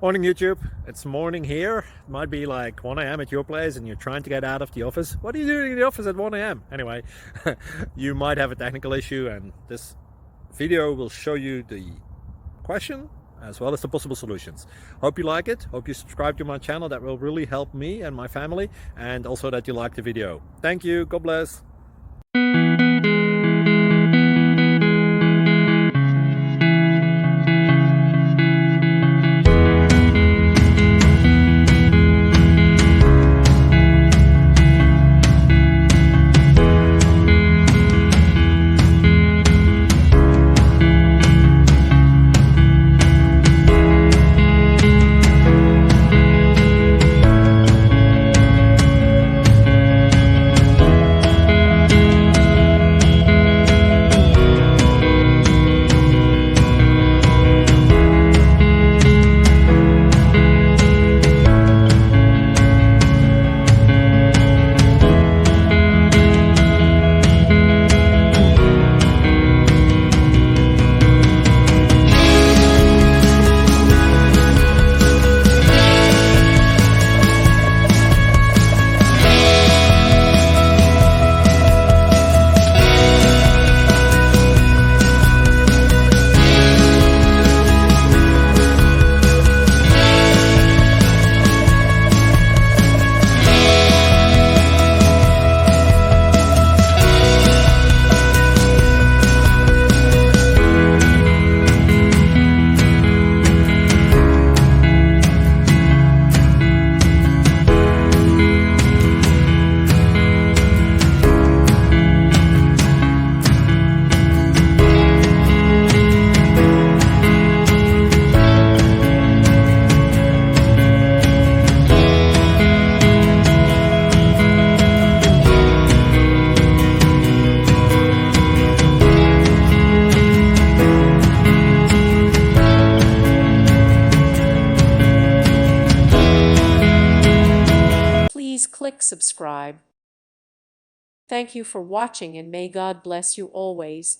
Morning YouTube, it's morning here. It might be like 1 a.m. at your place and you're trying to get out of the office. What are you doing in the office at 1 a.m.? Anyway, you might have a technical issue and this video will show you the question as well as the possible solutions. Hope you like it, hope you subscribe to my channel. That will really help me and my family, and also that you like the video. Thank you, God bless. Please click subscribe. Thank you for watching and may God bless you always.